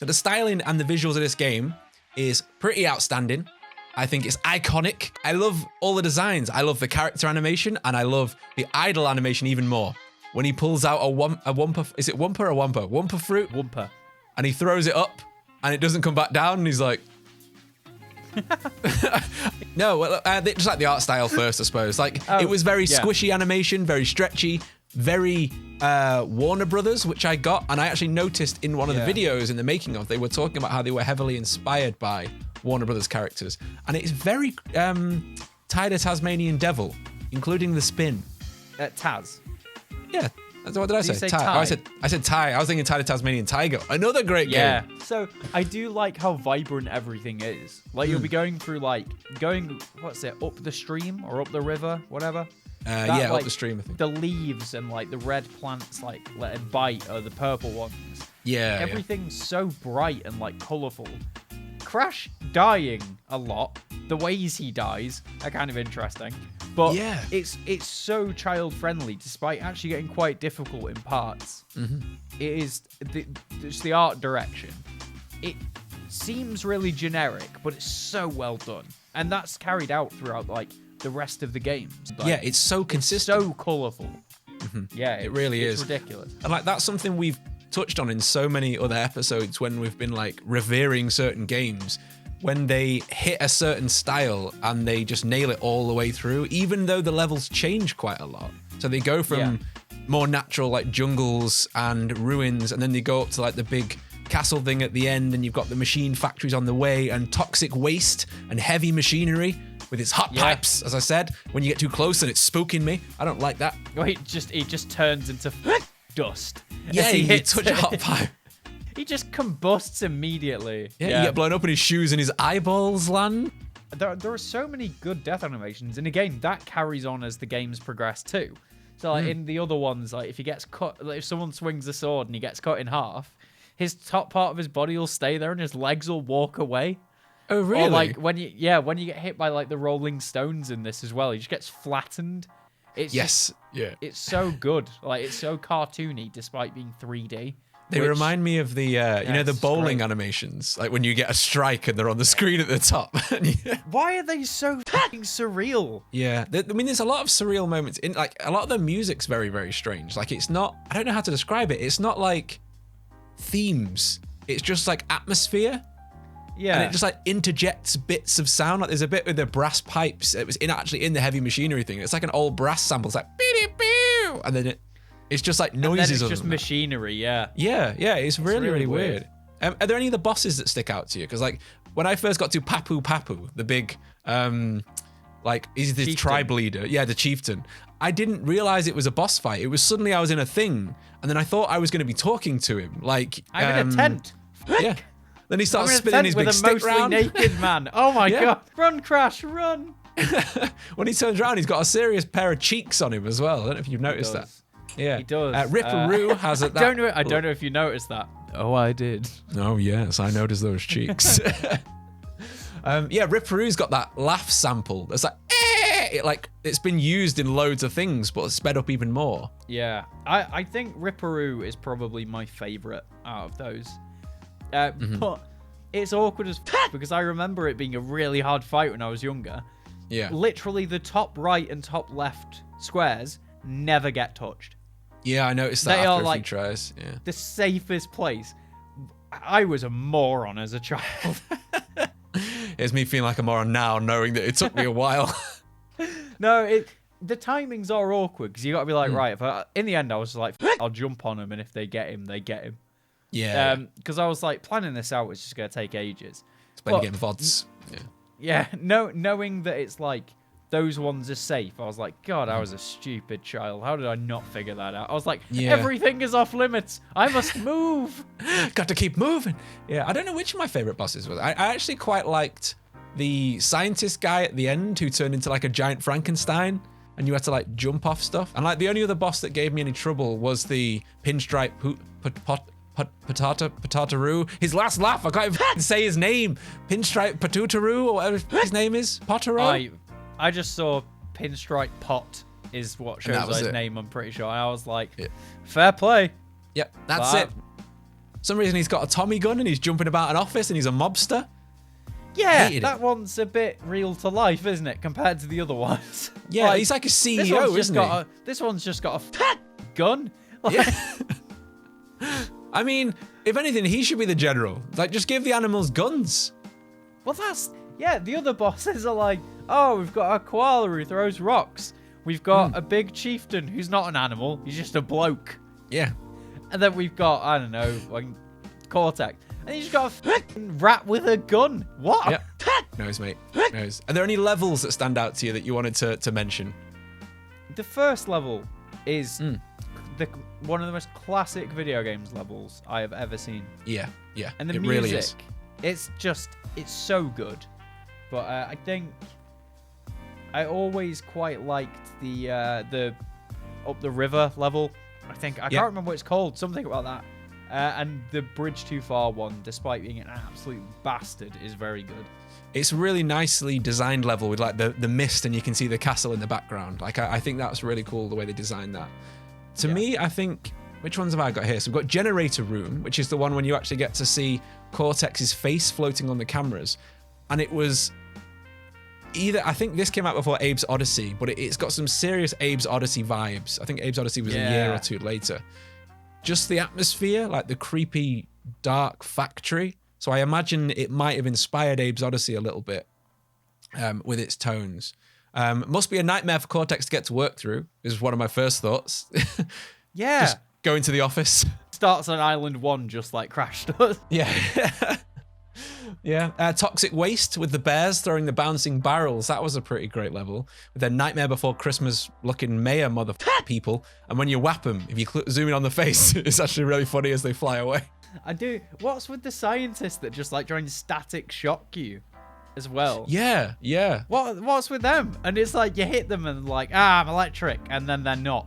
So the styling and the visuals of this game is pretty outstanding. I think it's iconic. I love all the designs. I love the character animation, and I love the idle animation even more. When he pulls out a Wumpa, is it Wumpa or Wumpa? Wumpa fruit? Wumpa. And he throws it up, and it doesn't come back down, and he's like... No, well, just like the art style first, I suppose. Like, it was very squishy animation, very stretchy, very Warner Brothers, which I got, and I actually noticed in one of the videos in the making of, they were talking about how they were heavily inspired by Warner Brothers characters, and it's very Ty the Tasmanian Devil, including the spin. Taz. Yeah. What did I say? Ty. Oh, I said Ty. I was thinking Ty the Tasmanian Tiger. Another great game. Yeah. So I do like how vibrant everything is. Like you'll be going through what's it, up the stream or up the river, whatever. Up the stream, I think. The leaves and like the red plants like let it bite are the purple ones. Yeah. Everything's so bright and like colourful. Crash dying a lot. The ways he dies are kind of interesting. But it's so child friendly, despite actually getting quite difficult in parts. It is just the art direction. It seems really generic, but it's so well done, and that's carried out throughout like the rest of the games. Like, it's so consistent, so colourful. Yeah, it really is ridiculous. And like that's something we've touched on in so many other episodes when we've been like revering certain games. When they hit a certain style and they just nail it all the way through, even though the levels change quite a lot. So they go from more natural like jungles and ruins, and then they go up to like the big castle thing at the end, and you've got the machine factories on the way, and toxic waste and heavy machinery with its hot pipes, as I said. When you get too close and it's spooking me, I don't like that. Well, he just turns into dust. Yeah, you touch a hot pipe. He just combusts immediately. Yeah, you get blown up and his shoes and his eyeballs land. There are so many good death animations, and again, that carries on as the games progress too. So like in the other ones, like if he gets cut, like if someone swings a sword and he gets cut in half, his top part of his body will stay there and his legs will walk away. Oh really? Or like when you get hit by like the rolling stones in this as well, he just gets flattened. It's it's so good. Like it's so cartoony despite being 3D. They remind me of the, the bowling animations, like when you get a strike and they're on the screen at the top. Why are they so fucking surreal? Yeah, I mean, there's a lot of surreal moments. In like a lot of the music's very, very strange. Like it's not, I don't know how to describe it. It's not like themes. It's just like atmosphere. Yeah. And it just like interjects bits of sound. Like there's a bit with the brass pipes. It was actually in the heavy machinery thing. It's like an old brass sample. It's like, and then it's just like noises. It's just machinery, Yeah, it's really, really weird. Are there any of the bosses that stick out to you? Because like when I first got to Papu Papu, the big, he's the tribe leader. Yeah, the chieftain. I didn't realize it was a boss fight. It was suddenly I was in a thing, and then I thought I was going to be talking to him. Like I'm in a tent. Yeah. Then he starts spinning his big stick round. With a mostly naked man. Oh my god! Run, Crash, run! When he turns around, he's got a serious pair of cheeks on him as well. I don't know if you've noticed that. Yeah, he does. Ripperoo has it. I don't know if you noticed that. Oh, I did. Oh yes, I noticed those cheeks. Ripperoo's got that laugh sample. It's like it's been used in loads of things, but it's sped up even more. Yeah, I think Ripperoo is probably my favorite out of those. But it's awkward as because I remember it being a really hard fight when I was younger. Yeah, literally the top right and top left squares never get touched. Yeah, I noticed that. They are after a like few tries. Yeah, the safest place. I was a moron as a child. It's me feeling like a moron now, knowing that it took me a while. No, the timings are awkward because you got to be like, right. In the end, I was like, I'll jump on him, and if they get him, they get him. Yeah. Because I was like, planning this out was just going to take ages. Especially getting VODs. Yeah. Knowing that it's like those ones are safe, I was like, God, I was a stupid child. How did I not figure that out? I was like, everything is off limits. I must move. Got to keep moving. Yeah, I don't know which of my favorite bosses was. I actually quite liked the scientist guy at the end who turned into like a giant Frankenstein, and you had to like jump off stuff. And like the only other boss that gave me any trouble was the pinstripe Potataroo. His last laugh, I can't even say his name. Pinstripe Patutaroo, or whatever his name is. Potaro? I just saw Pinstripe Pot is what shows his name, I'm pretty sure. And I was like, fair play. Yep, that's it. some reason he's got a Tommy gun and he's jumping about an office and he's a mobster. Yeah, that one's a bit real to life, isn't it, compared to the other ones? Yeah, like, he's like a CEO, isn't he? This one's just got a gun. Like, yeah. I mean, if anything, he should be the general. Like, just give the animals guns. Well, the other bosses are like, oh, we've got a koala who throws rocks. We've got a big chieftain who's not an animal. He's just a bloke. Yeah. And then we've got, I don't know, like Cortex. And he's got a rat with a gun. What? Yep. Knows, mate. Knows. Are there any levels that stand out to you that you wanted to mention? The first level is one of the most classic video games levels I have ever seen. Yeah, yeah. And the it music, really is. It's so good. But I think I always quite liked the up the river level. I can't remember what it's called. Something about that. And the Bridge Too Far one, despite being an absolute bastard, is very good. It's a really nicely designed level with like the mist and you can see the castle in the background. Like I think that's really cool the way they designed that. To me, I think, which ones have I got here? So we've got Generator Room, which is the one when you actually get to see Cortex's face floating on the cameras. And it was I think this came out before Abe's Odyssey, but it's got some serious Abe's Odyssey vibes. I think Abe's Odyssey was a year or two later. Just the atmosphere, like the creepy, dark factory. So I imagine it might have inspired Abe's Odyssey a little bit with its tones. Must be a nightmare for Cortex to get to work through, is one of my first thoughts. Yeah. Just go into the office. Starts on Island 1 just like Crash does. Yeah. Yeah. Toxic Waste with the bears throwing the bouncing barrels. That was a pretty great level. With their Nightmare Before Christmas looking mayor people. And when you whap them, if you zoom in on the face, it's actually really funny as they fly away. I do. What's with the scientists that just like try and static shock you as well? Yeah, yeah. What's with them? And it's like you hit them and like, I'm electric. And then they're not.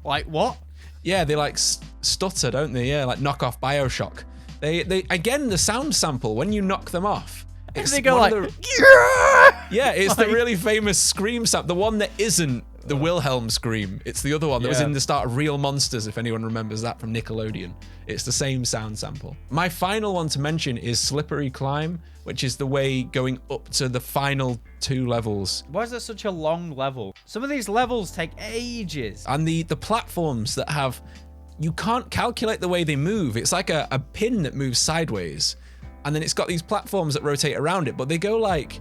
Like, what? Yeah, they like stutter, don't they? Yeah, like knock off Bioshock. They again, the sound sample, when you knock them off, it's they go like, yeah, it's like, the really famous scream sample, the one that isn't the Wilhelm scream. It's the other one that was in the start of Real Monsters, if anyone remembers that from Nickelodeon. It's the same sound sample. My final one to mention is Slippery Climb, which is the way going up to the final 2 levels. Why is there such a long level? Some of these levels take ages. And the platforms that have, you can't calculate the way they move. It's like a pin that moves sideways. And then it's got these platforms that rotate around it, but they go like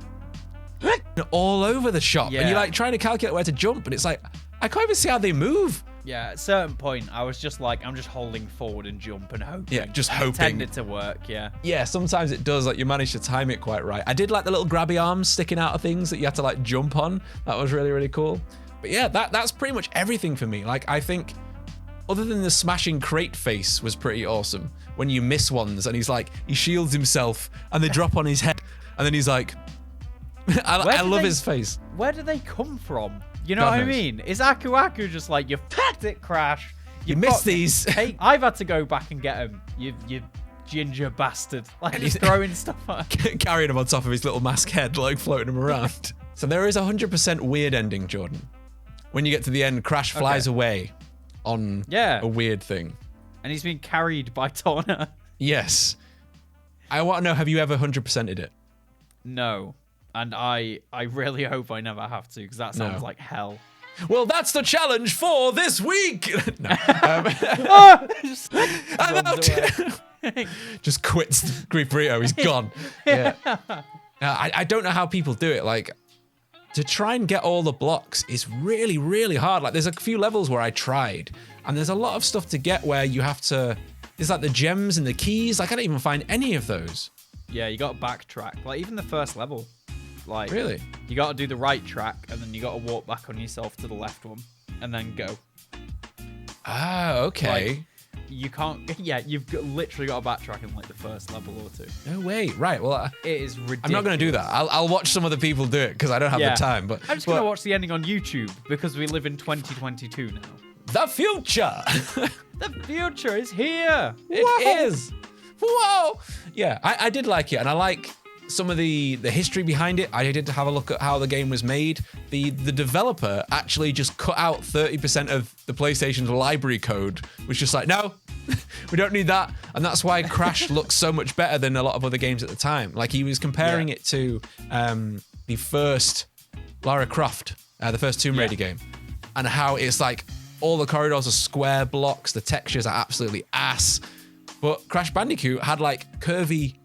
all over the shop. Yeah. And you're like trying to calculate where to jump, and it's like, I can't even see how they move. Yeah, at a certain point, I was just like, I'm just holding forward and jump and hoping. Yeah, just hoping. It tended to work, yeah. Yeah, sometimes it does. Like, you manage to time it quite right. I did like the little grabby arms sticking out of things that you had to like jump on. That was really, really cool. But yeah, that's pretty much everything for me. Like, I think, other than the smashing crate face was pretty awesome. When you miss ones and he's like, he shields himself and they drop on his head. And then he's like, I love his face. Where do they come from? You know what I mean? Is Aku Aku just like, you fucked it, Crash? You missed these. Hey, I've had to go back and get him. You ginger bastard. Like, he's throwing stuff at him. Carrying him on top of his little mask head, like floating him around. So there is 100% weird ending, Jordan. When you get to the end, Crash flies away on a weird thing. And he's being carried by Tawna. Yes. I want to know, have you ever 100%ed it? No. And I really hope I never have to, because that sounds like hell. Well, that's the challenge for this week. No. I'm out. Just quits Grief Burrito. He's gone. Yeah. I don't know how people do it. Like, to try and get all the blocks is really, really hard. Like, there's a few levels where I tried, and there's a lot of stuff to get where you have to. There's like the gems and the keys. Like, I don't even find any of those. Yeah, you got to backtrack. Like, even the first level. Like, really? You got to do the right track, and then you got to walk back on yourself to the left one, and then go. Ah, okay. Like, you can't. Yeah, literally got to backtrack in like the first level or 2. No way. Right. Well, it is ridiculous. I'm not going to do that. I'll watch some other people do it because I don't have the time. But I'm just going to watch the ending on YouTube because we live in 2022 now. The future. The future is here. It is. Whoa. Yeah, I did like it, and I like some of the history behind it. I did have a look at how the game was made. The developer actually just cut out 30% of the PlayStation's library code, was just like, no, We don't need that. And that's why Crash looks so much better than a lot of other games at the time. Like, he was comparing it to the first Lara Croft, the first Tomb Raider game, and how it's like all the corridors are square blocks, the textures are absolutely ass. But Crash Bandicoot had like curvy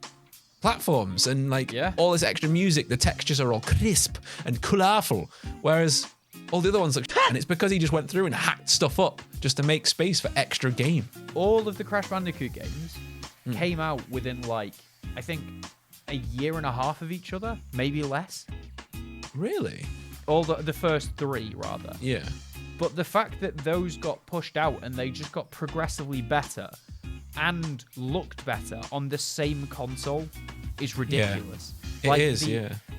platforms and like all this extra music. The textures are all crisp and colourful, whereas all the other ones look. And it's because he just went through and hacked stuff up just to make space for extra game. All of the Crash Bandicoot games came out within like, I think, a year and a half of each other, maybe less. Really? All the first 3, rather. Yeah. But the fact that those got pushed out and they just got progressively better and looked better on the same console is ridiculous. Yeah, it is,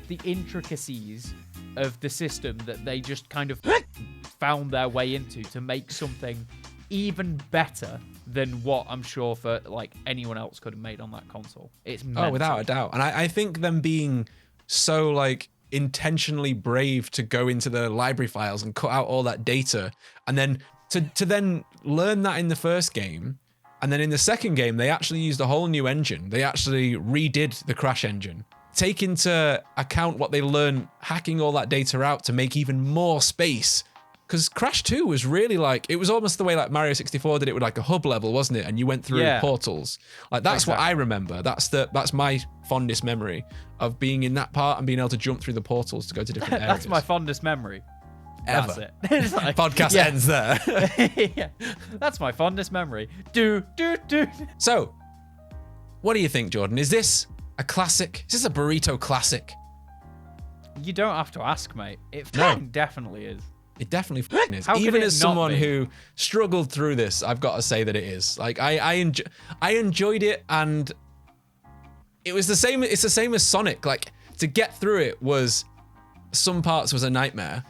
The intricacies of the system that they just kind of found their way into to make something even better than what I'm sure for like anyone else could have made on that console. It's mental. Oh, without a doubt. And I think them being so like intentionally brave to go into the library files and cut out all that data, and then to then learn that in the first game, and then in the second game they actually used a whole new engine. They actually redid the Crash engine, take into account what they learned hacking all that data out to make even more space. Because Crash 2 was really like, it was almost the way like Mario 64 did it with like a hub level, wasn't it? And you went through portals. Like that's what I remember. That's my fondest memory of being in that part and being able to jump through the portals to go to different areas. That's my fondest memory. Ever. That's it. It's like, Podcast ends there. Yeah. That's my fondest memory. Do. So, what do you think, Jordan? Is this a classic? Is this a Burrito Classic? You don't have to ask, mate. It definitely is. It definitely is. How Even as someone be? who struggled through this, I've got to say that it is. Like I enjoyed it, and it was the same. It's the same as Sonic. Like to get through it was, some parts was a nightmare.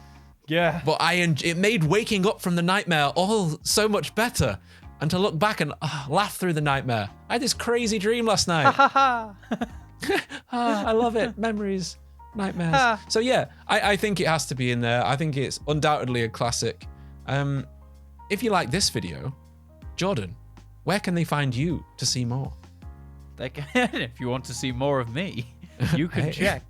Yeah. But it made waking up from the nightmare all so much better, and to look back and laugh through the nightmare. I had this crazy dream last night. I love it. Memories. Nightmares. So yeah, I think it has to be in there. I think it's undoubtedly a classic. If you like this video, Jordan, where can they find you to see more? They can, if you want to see more of me, you can check.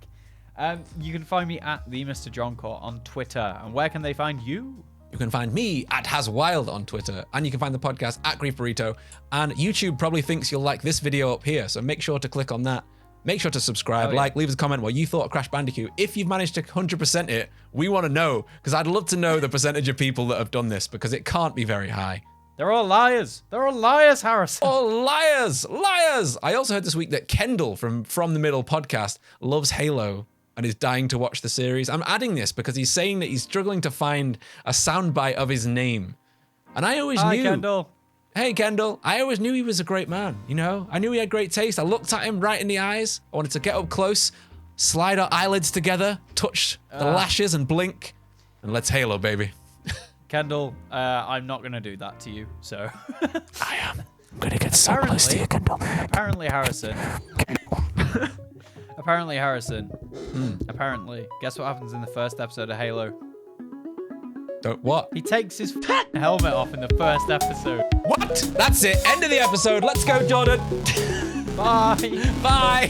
You can find me at the Mr. John Court on Twitter. And where can they find you? You can find me at HasWild on Twitter, and you can find the podcast at Grief Burrito. And YouTube probably thinks you'll like this video up here, so make sure to click on that. Make sure to subscribe, leave us a comment what you thought of Crash Bandicoot. If you've managed to 100% it, we want to know, because I'd love to know the percentage of people that have done this, because it can't be very high. They're all liars. They're all liars, Harrison. Oh, liars! Liars! I also heard this week that Kendall from the Middle podcast loves Halo and is dying to watch the series. I'm adding this because he's saying that he's struggling to find a soundbite of his name. And I always knew... Kendall. Hey, Kendall, I always knew he was a great man, you know? I knew he had great taste. I looked at him right in the eyes. I wanted to get up close, slide our eyelids together, touch the lashes and blink, and let's Halo, baby. Kendall, I'm not going to do that to you, so... I am. I'm going to get so close to you, Kendall. Apparently, Harrison... Apparently, guess what happens in the first episode of Halo? What? He takes his helmet off in the first episode. What? That's it. End of the episode. Let's go, Jordan. Bye. Bye.